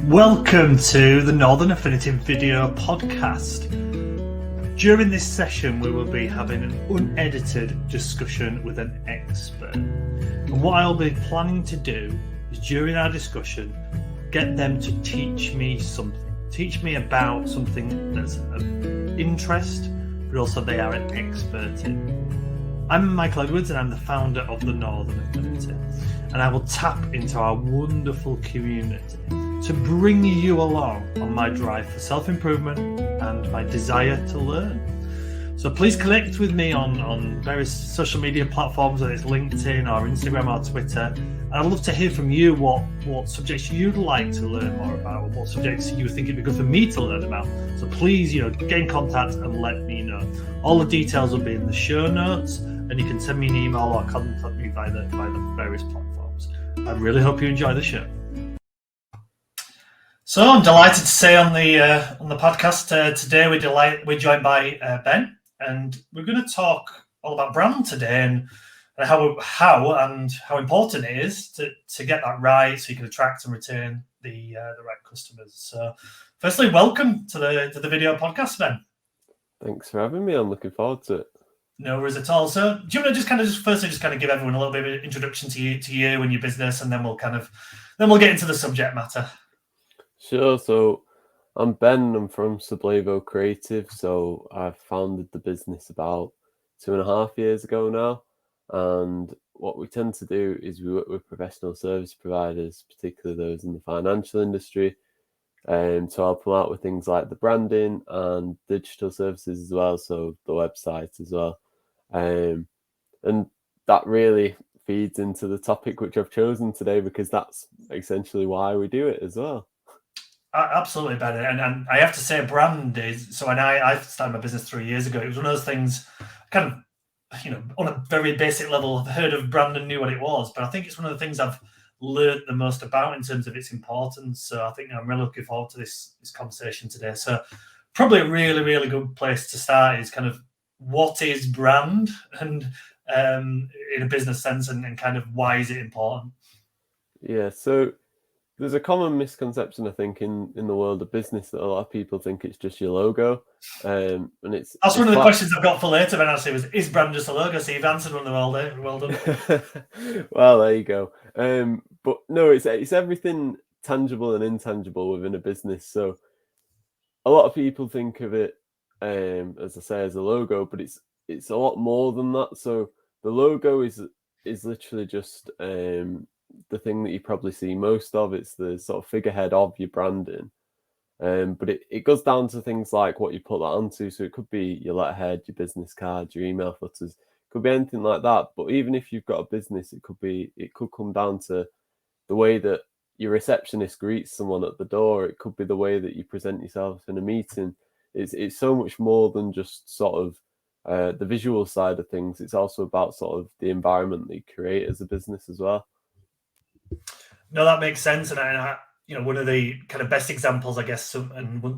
Welcome to the Northern Affinity video podcast. During this session, we will be having an unedited discussion with an expert. And what I'll be planning to do is, during our discussion, get them to teach me something. Teach me about something that's of interest, but also they are an expert in. I'm Michael Edwards and I'm the founder of the Northern Affinity. And I will tap into our wonderful community to bring you along on my drive for self-improvement and my desire to learn. So please connect with me on various social media platforms, whether it's LinkedIn or Instagram or Twitter. And I'd love to hear from you what subjects you'd like to learn more about, or what subjects you think it'd be good for me to learn about. So please, get in contact and let me know. All the details will be in the show notes, and you can send me an email or contact me via the various platforms. I really hope you enjoy the show. So I'm delighted to say on the podcast today we're joined by Ben, and we're going to talk all about brand today and how important it is to get that right, so you can attract and retain the right customers. So, firstly, welcome to the video podcast, Ben. Thanks for having me. I'm looking forward to it. No worries at all. So, do you want to just give everyone a little bit of an introduction to you and your business, and then we'll get into the subject matter. Sure. So I'm Ben. I'm from Sublevo Creative. So I founded the business about 2.5 years ago now. And what we tend to do is we work with professional service providers, particularly those in the financial industry, to help them out with things like the branding and digital services as well. So the website as well. And that really feeds into the topic which I've chosen today, because that's essentially why we do it as well. Absolutely, Ben. And I have to say, brand is, so when I started my business 3 years ago, it was one of those things, kind of, on a very basic level, I've heard of brand and knew what it was, but I think it's one of the things I've learned the most about in terms of its importance. So I think I'm really looking forward to this conversation today. So probably a really, really good place to start is kind of what is brand, and in a business sense, and kind of why is it important? Yeah, so there's a common misconception, I think, in the world of business, that a lot of people think it's just your logo. And that's one of the questions I've got for later, Ben, actually, is brand just a logo? So you've answered one of them all day. Well done. Well, there you go. But no, it's everything tangible and intangible within a business. So a lot of people think of it, as I say, as a logo, but it's a lot more than that. So the logo is literally just the thing that you probably see most of. It's the sort of figurehead of your branding. But it goes down to things like what you put that onto. So it could be your letterhead, your business card, your email footers, could be anything like that. But even if you've got a business, it could come down to the way that your receptionist greets someone at the door. It could be the way that you present yourself in a meeting. It's so much more than just sort of the visual side of things. It's also about sort of the environment that you create as a business as well. No, that makes sense. And I one of the kind of best examples, I guess, someone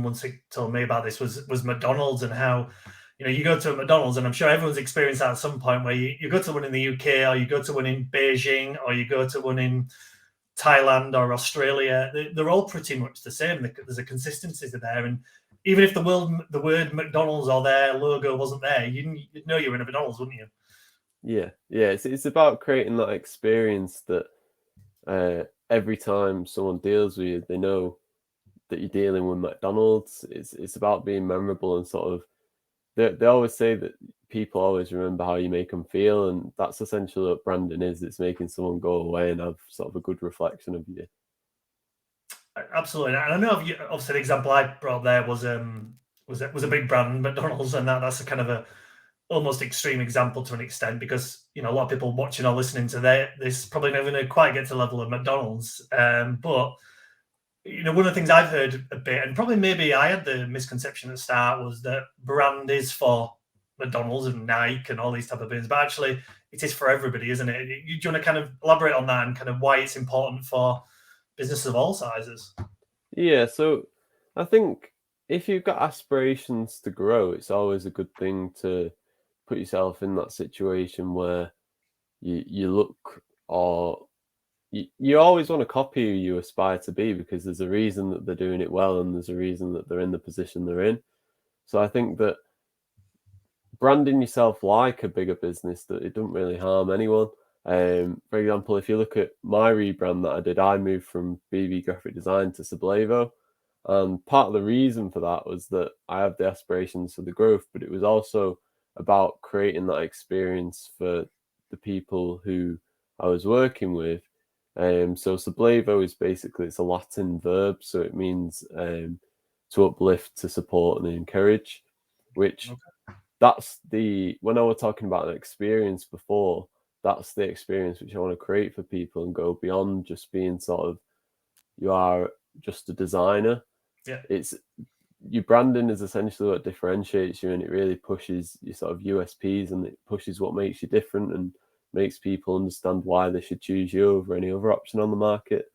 once told me about this was McDonald's, and how, you go to a McDonald's, and I'm sure everyone's experienced that at some point, where you go to one in the UK, or you go to one in Beijing, or you go to one in Thailand or Australia. They're all pretty much the same. There's a consistency there. And even if the word McDonald's or their logo wasn't there, you'd know you were in a McDonald's, wouldn't you? Yeah. It's about creating that experience that every time someone deals with you, they know that you're dealing with McDonald's. It's about being memorable, and sort of they always say that people always remember how you make them feel, and that's essentially what branding is. It's making someone go away and have sort of a good reflection of you. Absolutely. And I know obviously the example I brought there was a big brand, McDonald's, and that's a kind of a almost extreme example to an extent, because a lot of people watching or listening to this probably never going to quite get to the level of McDonald's. But one of the things I've heard a bit, and probably maybe I had the misconception at the start, was that brand is for McDonald's and Nike and all these type of things, but actually it is for everybody, isn't it? Do you want to kind of elaborate on that and kind of why it's important for businesses of all sizes? Yeah, so I think if you've got aspirations to grow, it's always a good thing to put yourself in that situation where you look, or you always want to copy who you aspire to be, because there's a reason that they're doing it well and there's a reason that they're in the position they're in. So I think that branding yourself like a bigger business, that it doesn't really harm anyone. For example, if you look at my rebrand that I did, I moved from BB Graphic Design to Sablevo. And part of the reason for that was that I have the aspirations for the growth, but it was also about creating that experience for the people who I was working with. So Sablevo is basically, it's a Latin verb, so it means to uplift, to support, and encourage, which that's the, when I was talking about an experience before, that's the experience which I want to create for people and go beyond just being sort of, you are just a designer. Yeah. It's, your branding is essentially what differentiates you, and it really pushes your sort of USPs, and it pushes what makes you different and makes people understand why they should choose you over any other option on the market.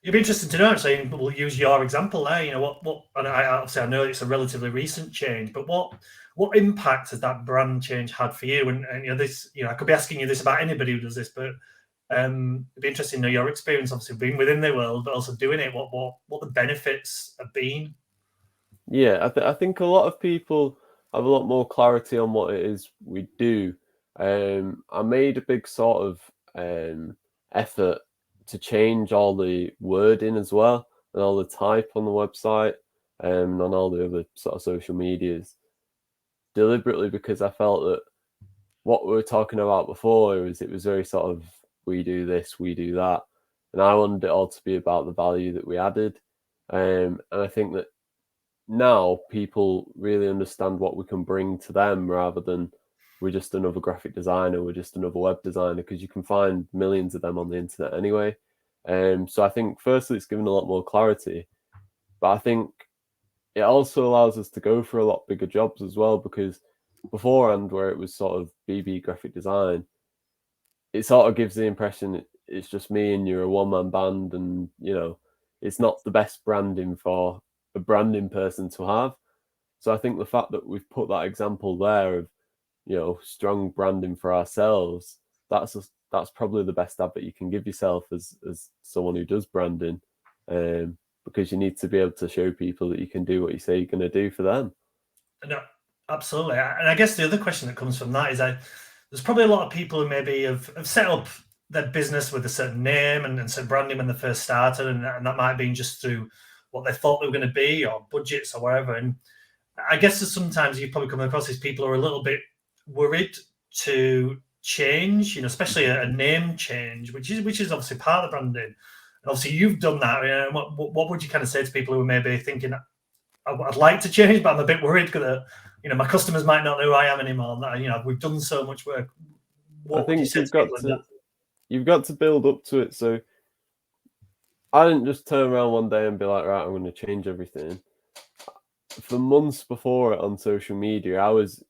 It'd be interesting to know, actually. We'll use your example there. You know, what, and obviously I know it's a relatively recent change, but what impact has that brand change had for you? And you know, this, you know, I could be asking you this about anybody who does this, but it'd be interesting to know your experience, obviously being within the world, but also doing it. What the benefits have been. Yeah, I think a lot of people have a lot more clarity on what it is we do. I made a big sort of effort to change all the wording as well, and all the type on the website, and on all the other sort of social medias, deliberately, because I felt that what we were talking about before was, it was very sort of, we do this, we do that, and I wanted it all to be about the value that we added. And I think that now people really understand what we can bring to them, rather than we're just another graphic designer, we're just another web designer, because you can find millions of them on the internet anyway. So I think firstly it's given a lot more clarity, but I think it also allows us to go for a lot bigger jobs as well, because beforehand, where it was sort of BB graphic design, it sort of gives the impression it's just me and you're a one-man band, and you know, it's not the best branding for a branding person to have. So I think the fact that we've put that example there of, you know, strong branding for ourselves, that's probably the best advert you can give yourself as someone who does branding, because you need to be able to show people that you can do what you say you're going to do for them. No, absolutely. And I guess the other question that comes from that is, there's probably a lot of people who maybe have set up their business with a certain name and certain branding when they first started, and that might have been just through what they thought they were going to be, or budgets or whatever. And I guess that sometimes you've probably come across these people who are a little bit worried to change, you know, especially a name change, which is obviously part of the branding. And obviously you've done that. You know, what would you kind of say to people who are maybe thinking, I'd like to change, but I'm a bit worried because, you know, my customers might not know who I am anymore. And, you know, we've done so much work. I What would you think say to people in that? you've got to build up to it. So I didn't just turn around one day and be like, right, I'm going to change everything. For months before it on social media, I was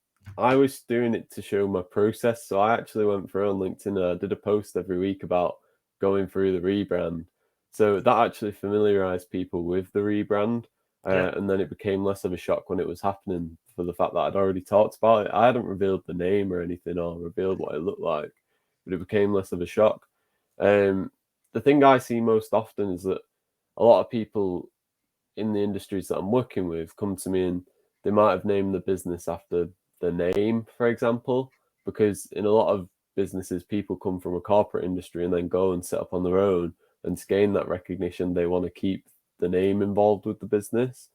doing it to show my process. So I actually went through on LinkedIn and I did a post every week about going through the rebrand. So that actually familiarized people with the rebrand. Yeah. And then it became less of a shock when it was happening, for the fact that I'd already talked about it. I hadn't revealed the name or anything, or revealed what it looked like, but it became less of a shock. The thing I see most often is that a lot of people in the industries that I'm working with come to me and they might have named the business after the name, for example, because in a lot of businesses, people come from a corporate industry and then go and set up on their own. And to gain that recognition, they want to keep the name involved with the business.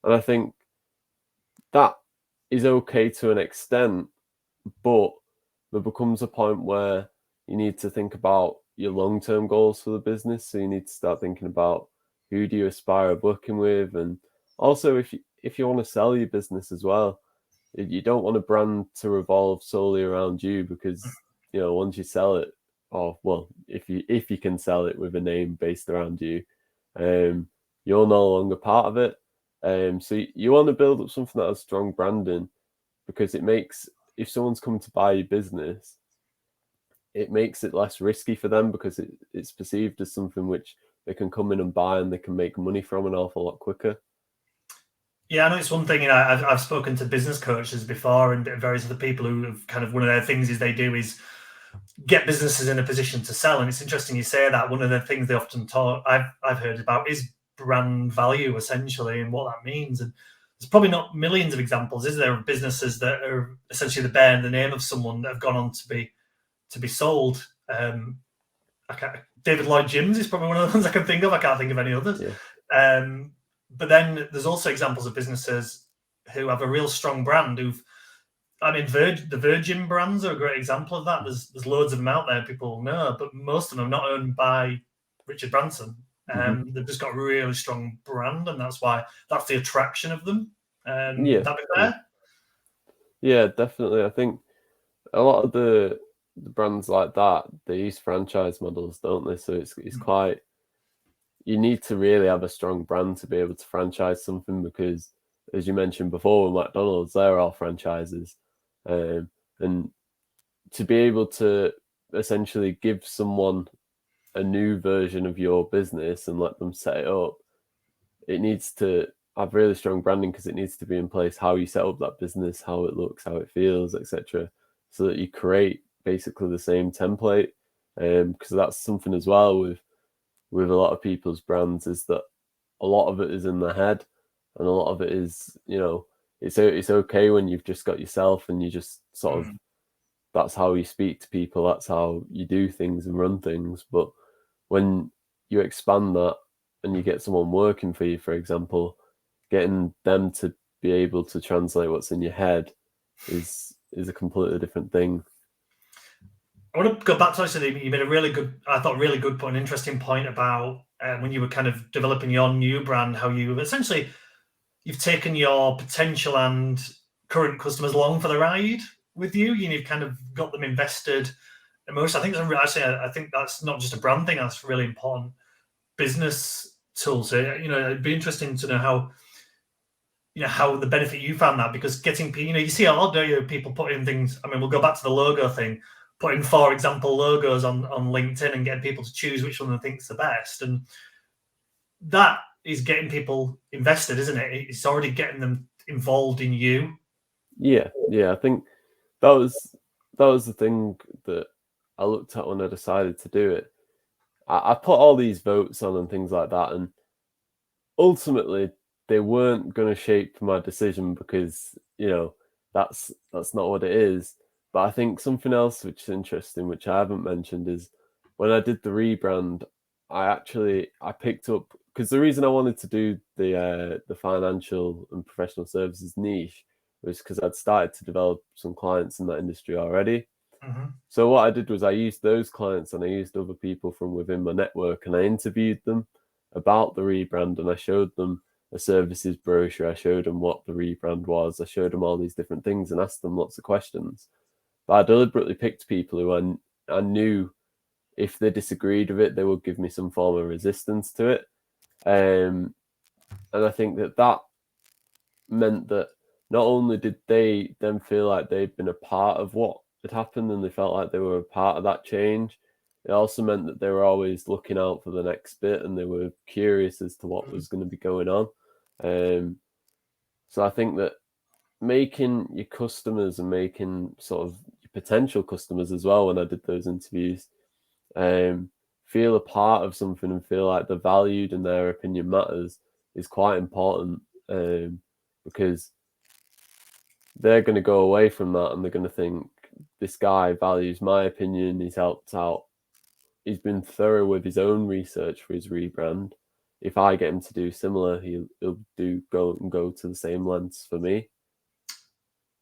And I think that is okay to an extent, but there becomes a point where you need to think about your long-term goals for the business. So you need to start thinking about, who do you aspire of working with, and also if you want to sell your business as well, you don't want a brand to revolve solely around you, because you know, once you sell it, or well, if you can sell it with a name based around you, you're no longer part of it. So you want to build up something that has strong branding, because it makes, if someone's come to buy your business, it makes it less risky for them, because it's perceived as something which they can come in and buy and they can make money from an awful lot quicker. Yeah, I know it's one thing. You know, I've spoken to business coaches before and various other people who have kind of, one of their things is they do is get businesses in a position to sell. And it's interesting you say that. One of the things they often talk I've heard about is brand value, essentially, and what that means. And there's probably not millions of examples, is there, of businesses that are essentially bearing the name of someone that have gone on to be sold. David Lloyd Gims is probably one of the ones I can think of. I can't think of any others. Yeah. But then there's also examples of businesses who have a real strong brand. The Virgin brands are a great example of that. There's loads of them out there people know, but most of them are not owned by Richard Branson. They've just got a really strong brand, and that's the attraction of them. Yeah. Would that be fair? Yeah, definitely. I think a lot of the brands like that, they use franchise models, don't they? So it's quite, you need to really have a strong brand to be able to franchise something, because as you mentioned before with McDonald's, they're all franchises. And to be able to essentially give someone a new version of your business and let them set it up, it needs to have really strong branding, because it needs to be in place how you set up that business, how it looks, how it feels, etc., so that you create basically the same template. Because that's something as well with a lot of people's brands, is that a lot of it is in the head, and a lot of it is, it's okay when you've just got yourself and you just sort of, that's how you speak to people, that's how you do things and run things. But when you expand that and you get someone working for you, for example, getting them to be able to translate what's in your head is a completely different thing. I want to go back to actually, you made a really good, I thought, really good point, an interesting point about when you were kind of developing your new brand, how you've taken your potential and current customers along for the ride with you. You've kind of got them invested emotionally. I think that's not just a brand thing, that's a really important business tool. So, it'd be interesting to know how the benefit you found that, because getting, you see a lot of people putting things, I mean, we'll go back to the logo thing, putting, for example, logos on LinkedIn and getting people to choose which one they think's the best. And that is getting people invested, isn't it? It's already getting them involved in you. Yeah. I think that was the thing that I looked at when I decided to do it. I put all these votes on and things like that, and ultimately they weren't going to shape my decision, because that's not what it is. But I think something else which is interesting, which I haven't mentioned, is when I did the rebrand, I picked up, because the reason I wanted to do the financial and professional services niche was because I'd started to develop some clients in that industry already. Mm-hmm. So what I did was I used those clients and I used other people from within my network, and I interviewed them about the rebrand, and I showed them a services brochure. I showed them what the rebrand was. I showed them all these different things and asked them lots of questions. But I deliberately picked people who I knew if they disagreed with it, they would give me some form of resistance to it. And I think that meant that not only did they then feel like they'd been a part of what had happened and they felt like they were a part of that change, it also meant that they were always looking out for the next bit and they were curious as to what was going to be going on. So I think that making your customers and making sort of your potential customers as well, when I did those interviews, feel a part of something and feel like they're valued and their opinion matters is quite important, because they're going to go away from that and they're going to think, this guy values my opinion, he's helped out, he's been thorough with his own research for his rebrand. If I get him to do similar, he'll go to the same lengths for me.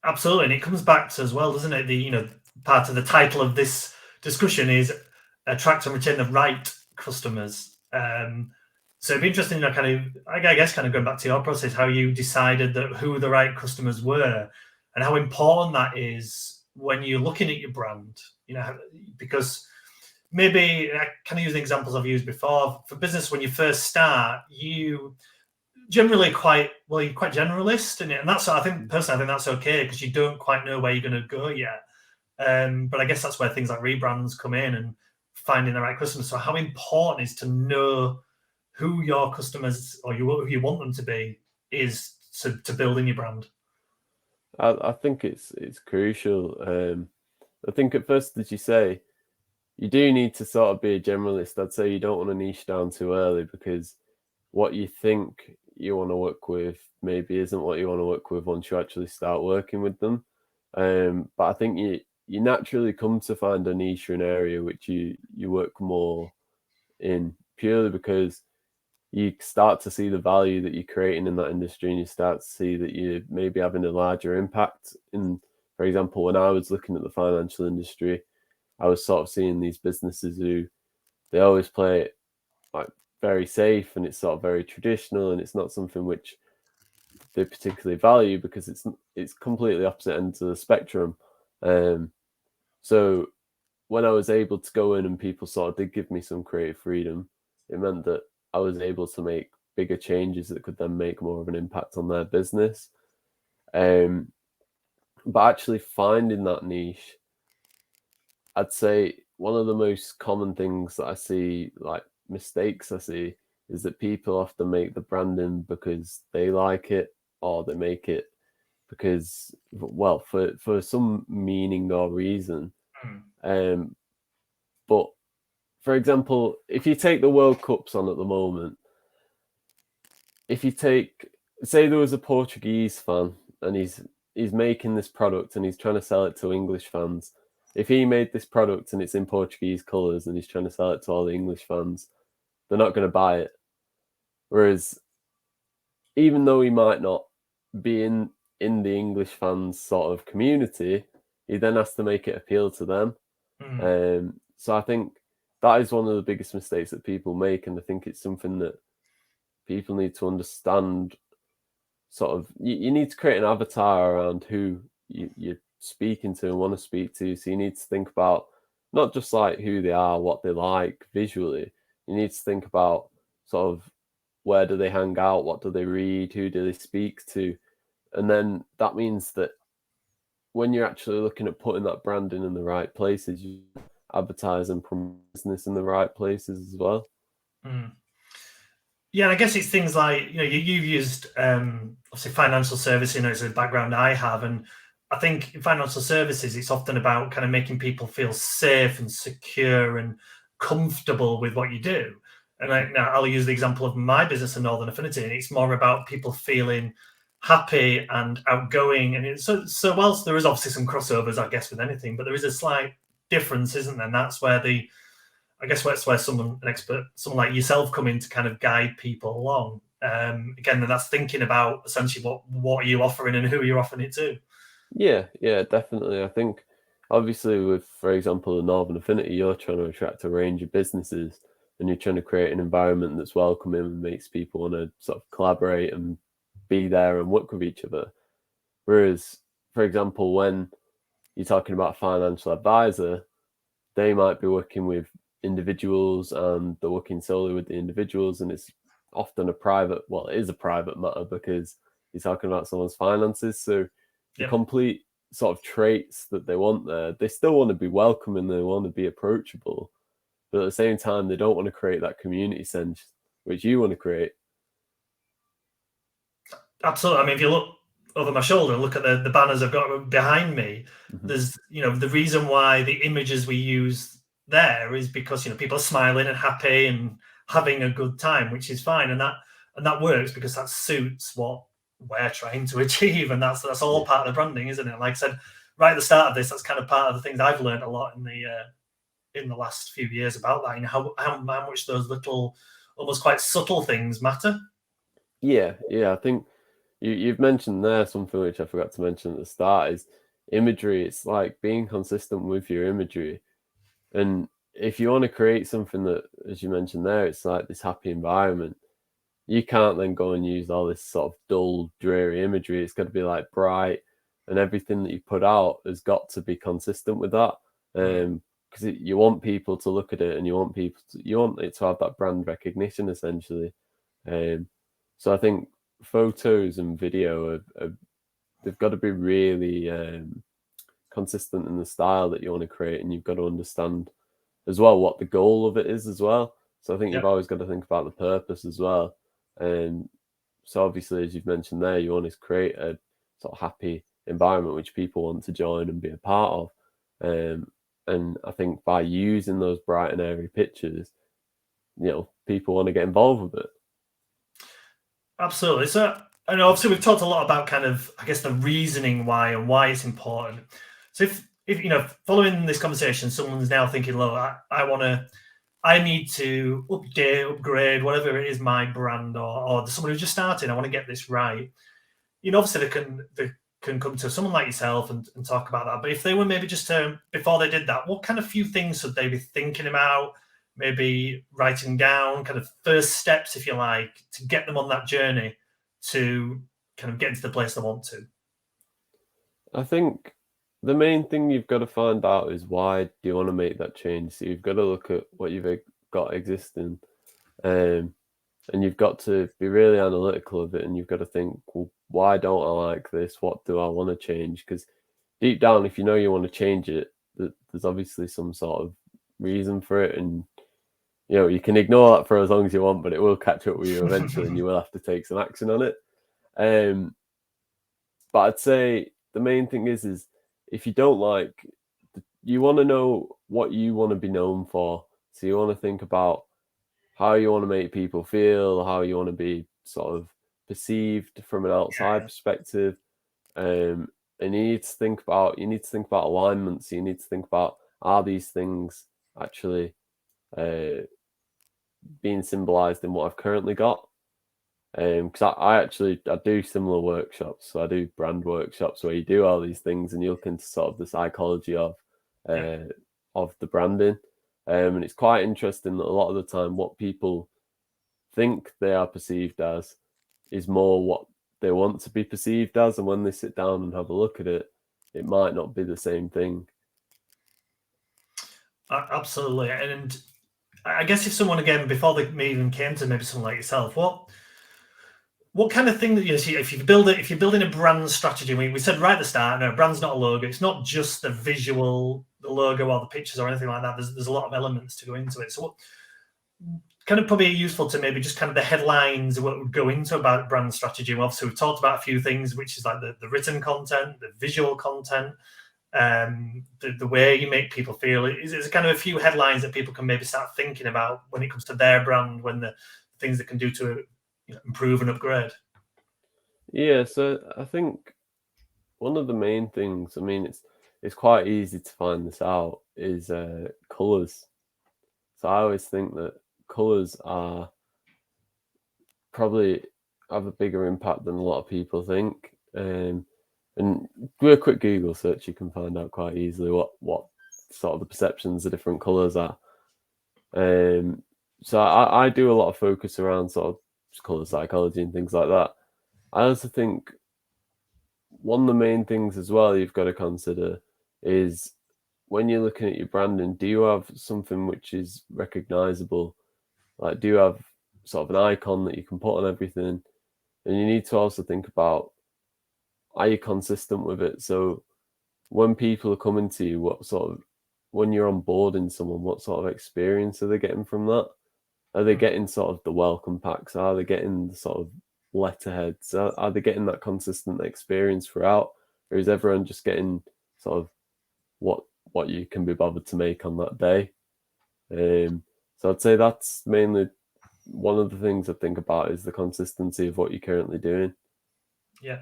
Absolutely, and it comes back to, as well, doesn't it? Part of the title of this discussion is attract and retain the right customers. So it'd be interesting, I guess, kind of going back to your process, how you decided that who the right customers were, and how important that is when you're looking at your brand. Because maybe I kind of use the examples I've used before for business. When you first start, you generally you're quite generalist, and that's, I think that's okay, because you don't quite know where you're going to go yet. But I guess that's where things like rebrands come in and finding the right customers. So how important is to know who your customers, or who you want them to be, is to building your brand? I think it's crucial. I think at first, as you say, you do need to sort of be a generalist. I'd say you don't want to niche down too early, because what you think you want to work with maybe isn't what you want to work with once you actually start working with them. But I think you naturally come to find a niche or an area which you work more in, purely because you start to see the value that you're creating in that industry, and you start to see that you're maybe having a larger impact. In, for example, when I was looking at the financial industry, I was sort of seeing these businesses who they always play it like very safe, and it's sort of very traditional, and it's not something which they particularly value, because it's completely opposite ends of the spectrum. So when I was able to go in and people sort of did give me some creative freedom, it meant that I was able to make bigger changes that could then make more of an impact on their business. Um, but actually finding that niche, I'd say one of the most common things that I see, like mistakes I see, is that people often make the branding because they like it, or they make it because, well, for some meaning or reason. Mm. Um, but for example, if you take the World Cups on at the moment, if you take, say there was a Portuguese fan and he's making this product and he's trying to sell it to English fans. If he made this product and it's in Portuguese colours and he's trying to sell it to all the English fans, they're not going to buy it. Whereas, even though he might not be in the English fans sort of community, he then has to make it appeal to them. So I think that is one of the biggest mistakes that people make, and I think it's something that people need to understand. Sort of, you need to create an avatar around who you're speaking to and want to speak to. So you need to think about not just like who they are, what they like visually. You need to think about sort of where do they hang out, what do they read, who do they speak to, and then that means that when you're actually looking at putting that branding in the right places, you advertise and promote business in the right places as well. Mm. Yeah, and I guess it's things like, you've used obviously financial services, as a background I have, and I think in financial services it's often about kind of making people feel safe and secure and comfortable with what you do. And now I'll use the example of my business in Northern Affinity, and it's more about people feeling happy and outgoing. And so whilst there is obviously some crossovers, I guess, with anything, but there is a slight difference, isn't there? And that's where I guess that's where an expert, someone like yourself, come in to kind of guide people along. Again, and that's thinking about essentially what are you offering and who you're offering it to. Yeah, definitely. I think obviously with, for example, the Northern Affinity, you're trying to attract a range of businesses, and you're trying to create an environment that's welcoming and makes people want to sort of collaborate and be there and work with each other. Whereas, for example, when you're talking about a financial advisor, they might be working with individuals and they're working solely with the individuals, and it's often it is a private matter because you're talking about someone's finances. So the Yep. complete sort of traits that they want there, they still want to be welcoming, they want to be approachable, but at the same time they don't want to create that community sense which you want to create. Absolutely. I mean, if you look over my shoulder and look at the banners I've got behind me, Mm-hmm. there's, the reason why the images we use there is because, people are smiling and happy and having a good time, which is fine. And that works because that suits what we're trying to achieve. And that's all part of the branding, isn't it? Like I said, right at the start of this, that's kind of part of the things I've learned a lot in the last few years about that, how much those little, almost quite subtle things matter. Yeah, I think you've mentioned there something which I forgot to mention at the start is imagery. It's like being consistent with your imagery. And if you want to create something that, as you mentioned there, it's like this happy environment, you can't then go and use all this sort of dull, dreary imagery. It's got to be like bright, and everything that you put out has got to be consistent with that. Because you want people to look at it, and you want it to have that brand recognition essentially. So I think photos and video they've got to be really consistent in the style that you want to create, and you've got to understand as well what the goal of it is as well. So I think Yep. you've always got to think about the purpose as well. So obviously, as you've mentioned there, you want to create a sort of happy environment which people want to join and be a part of. And I think by using those bright and airy pictures, people want to get involved with it. Absolutely. So, and obviously we've talked a lot about kind of, I guess, the reasoning why and why it's important. So if following this conversation, someone's now thinking, look, I need to update, upgrade, whatever it is, my brand, or someone who's just starting, I want to get this right. Obviously they can come to someone like yourself and talk about that. But if they were maybe just before they did that, what kind of few things should they be thinking about? Maybe writing down kind of first steps, if you like, to get them on that journey to kind of get into the place they want to. I think the main thing you've got to find out is why do you want to make that change. So you've got to look at what you've got existing, and you've got to be really analytical of it, and you've got to think, well, why don't I like this? What do I want to change? Because deep down, if you know you want to change it, there's obviously some sort of reason for it, and you can ignore that for as long as you want, but it will catch up with you eventually, and you will have to take some action on it. But I'd say the main thing is if you don't like, you want to know what you want to be known for. So you want to think about how you want to make people feel, how you want to be sort of perceived from an outside perspective. And you need to think about alignments. You need to think about, are these things actually being symbolized in what I've currently got? Because I do similar workshops. So I do brand workshops where you do all these things and you look into sort of the psychology of the branding. And it's quite interesting that a lot of the time what people think they are perceived as is more what they want to be perceived as. And when they sit down and have a look at it, it might not be the same thing. Absolutely. And I guess if someone, again, before they even came to maybe someone like yourself, what kind of thing that you see if you're building a brand strategy? We said right at the start, no, brand's not a logo. It's not just the visual, the logo or the pictures or anything like that. There's a lot of elements to go into it. So what kind of probably useful to maybe just kind of the headlines, what would go into about brand strategy. And obviously we've talked about a few things, which is like the written content, the visual content, the way you make people feel. Is kind of a few headlines that people can maybe start thinking about when it comes to their brand, when the things that can do to improve and upgrade. Yeah, so I think one of the main things, I mean, it's quite easy to find this out, is colours. So I always think that colours are probably have a bigger impact than a lot of people think. And do a quick Google search, you can find out quite easily what sort of the perceptions of different colours are. So I do a lot of focus around sort of colour psychology and things like that. I also think one of the main things as well you've got to consider is when you're looking at your branding, do you have something which is recognizable? Like, do you have sort of an icon that you can put on everything? And you need to also think about, are you consistent with it? So when people are coming to you, when you're onboarding someone, what sort of experience are they getting from that? Are they getting sort of the welcome packs? Are they getting the sort of letterheads? Are they getting that consistent experience throughout? Or is everyone just getting sort of what you can be bothered to make on that day? So I'd say that's mainly one of the things I think about, is the consistency of what you're currently doing. Yeah.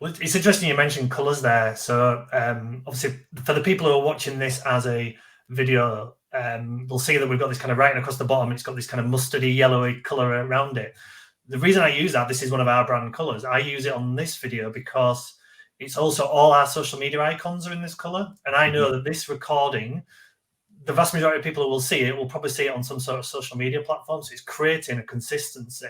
Well, it's interesting you mentioned colours there. So obviously for the people who are watching this as a video, they'll see that we've got this kind of writing across the bottom. It's got this kind of mustardy yellowy colour around it. The reason I use that, this is one of our brand colours. I use it on this video because it's also all our social media icons are in this colour. And I know that this recording, the vast majority of people who will see it will probably see it on some sort of social media platform. So it's creating a consistency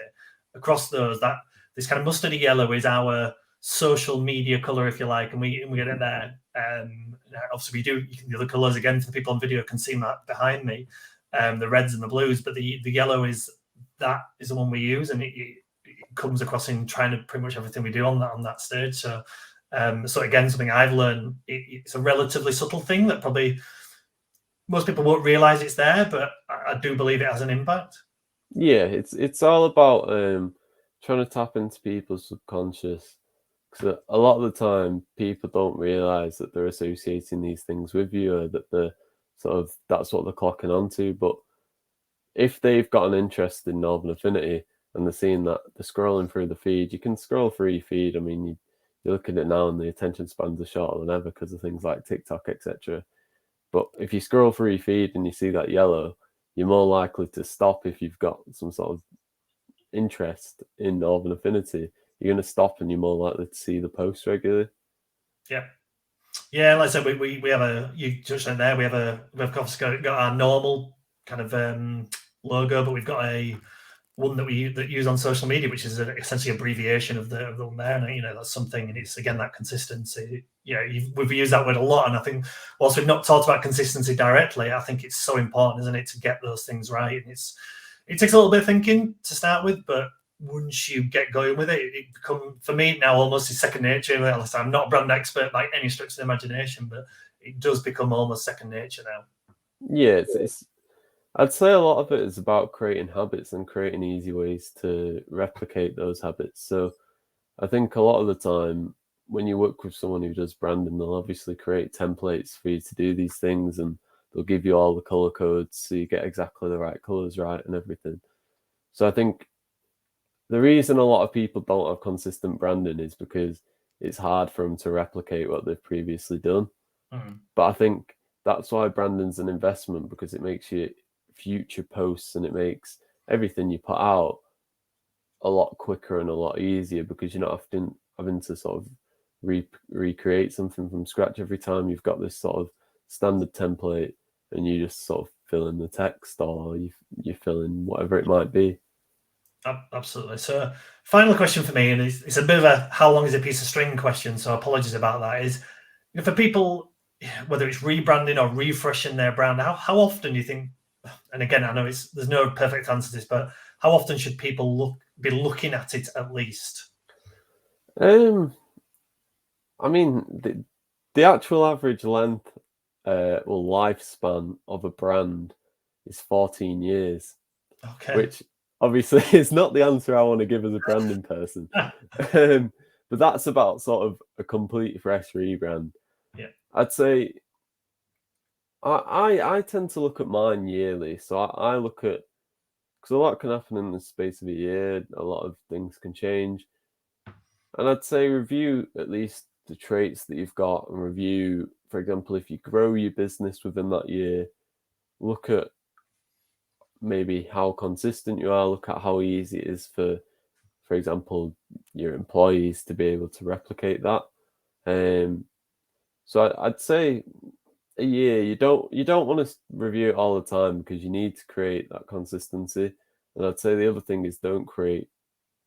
across those. That this kind of mustardy yellow is our social media color, if you like, and we get it there. Obviously, we do the other colors again for the people on video can see that behind me, the reds and the blues, but the yellow is the one we use, and it comes across in trying to pretty much everything we do on that stage. So, so again, something I've learned. It's a relatively subtle thing that probably most people won't realize it's there, but I do believe it has an impact. Yeah, it's all about trying to tap into people's subconscious. Because a lot of the time, people don't realize that they're associating these things with you, or that sort of that's what they're clocking onto. But if they've got an interest in Northern Affinity and they're seeing that they're scrolling through the feed, you can scroll through your feed. I mean, you look at it now and the attention spans are shorter than ever because of things like TikTok, etc. But if you scroll through your feed and you see that yellow, you're more likely to stop if you've got some sort of interest in Northern Affinity. You're going to stop and you're more likely to see the posts regularly. Yeah, like I said, we have you touched on there. We've obviously got our normal kind of logo, but we've got one that we use on social media, which is essentially abbreviation of the one there. And that's something, and it's again that consistency. We've used that word a lot, and I think whilst we've not talked about consistency directly, I think it's so important, isn't it, to get those things right. And it takes a little bit of thinking to start with, but once you get going with it, it becomes, for me now, almost second nature. I'm not a brand expert by any stretch of the imagination, but it does become almost second nature now. Yeah, it's I'd say a lot of it is about creating habits and creating easy ways to replicate those habits. So I think a lot of the time when you work with someone who does branding, they'll obviously create templates for you to do these things, and they'll give you all the color codes so you get exactly the right colors right and everything. So I think the reason a lot of people don't have consistent branding is because it's hard for them to replicate what they've previously done. But I think that's why branding's an investment, because it makes you future posts and it makes everything you put out a lot quicker and a lot easier, because you're not having to sort of recreate something from scratch every time. You've got this sort of standard template and you just sort of fill in the text, or you fill in whatever it might be. Absolutely. So, final question for me, and it's a bit of a how long is a piece of string question, so apologies about that, is for people, whether it's rebranding or refreshing their brand, how often do you think, and again, I know there's no perfect answer to this, but how often should people be looking at it at least? I mean, the actual average length or lifespan of a brand is 14 years. Okay. Which obviously is not the answer I want to give as a branding person. But that's about sort of a complete fresh rebrand. Yeah. I'd say I tend to look at mine yearly. So I look at, because a lot can happen in the space of a year, a lot of things can change. And I'd say review at least the traits that you've got, and review, for example, if you grow your business within that year, look at maybe how consistent you are, look at how easy it is for example, your employees to be able to replicate that. So I'd say a year. You don't want to review it all the time, because you need to create that consistency. And I'd say the other thing is, don't create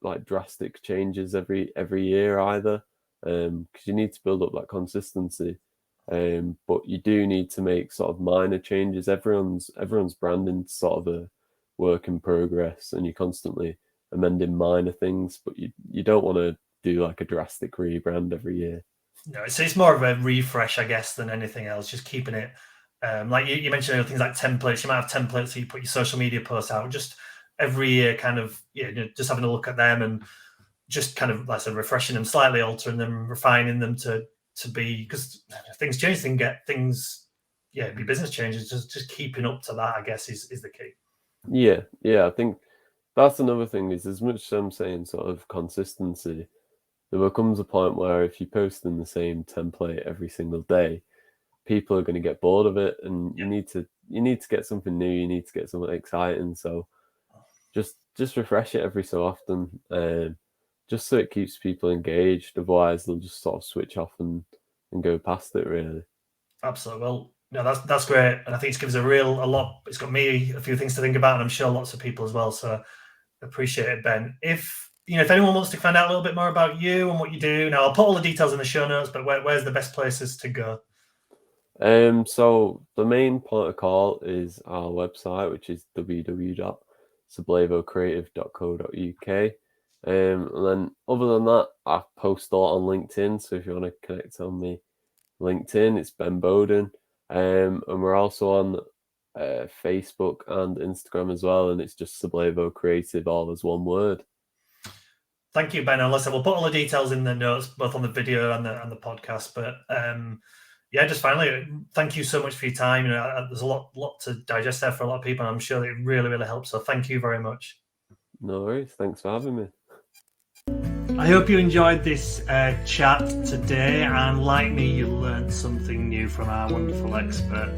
like drastic changes every year either, because you need to build up that consistency. But you do need to make sort of minor changes. Everyone's branding sort of a work in progress, and you're constantly amending minor things, but you don't want to do like a drastic rebrand every year. No, it's more of a refresh, I guess, than anything else. Just keeping it, like you mentioned, things like templates. You might have templates so you put your social media posts out. Just every year, kind of, just having a look at them and just kind of, like I said, refreshing them, slightly altering them, refining them to be, because things change, things, your business changes. Just keeping up to that, I guess, is the key. Yeah. I think that's another thing, is as much as I'm saying sort of consistency, there becomes a point where if you post in the same template every single day, people are going to get bored of it, and you need to get something new. You need to get something exciting. So just refresh it every so often, just so it keeps people engaged. Otherwise, they'll just sort of switch off and go past it, really. Absolutely. Well, no, that's great, and I think it gives a lot. It's got me a few things to think about, and I'm sure lots of people as well. So appreciate it, Ben. If anyone wants to find out a little bit more about you and what you do, now I'll put all the details in the show notes. But where's the best places to go? So the main point of call is our website, which is www.sablevo.creative.co.uk. And then other than that, I post a lot on LinkedIn. So if you want to connect on me, LinkedIn, it's Ben Bowden. And we're also on Facebook and Instagram as well. And it's just Sablevo Creative, all as one word. Thank you, Ben. And listen, we'll put all the details in the notes, both on the video and the podcast. But yeah, just finally, thank you so much for your time. There's a lot to digest there for a lot of people, and I'm sure that it really, really helps. So thank you very much. No worries. Thanks for having me. I hope you enjoyed this chat today, and like me, you learned something new from our wonderful expert.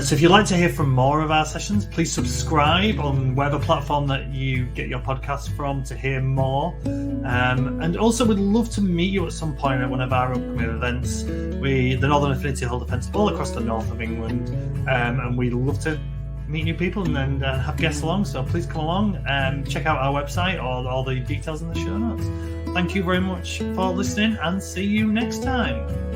So if you'd like to hear from more of our sessions, please subscribe on whatever platform that you get your podcast from to hear more. And also, we'd love to meet you at some point at one of our upcoming events. The Northern Affinity hold events all across the north of England, and we'd love to meet new people and have guests along. So please come along and check out our website or all the details in the show notes. Thank you very much for listening, and see you next time.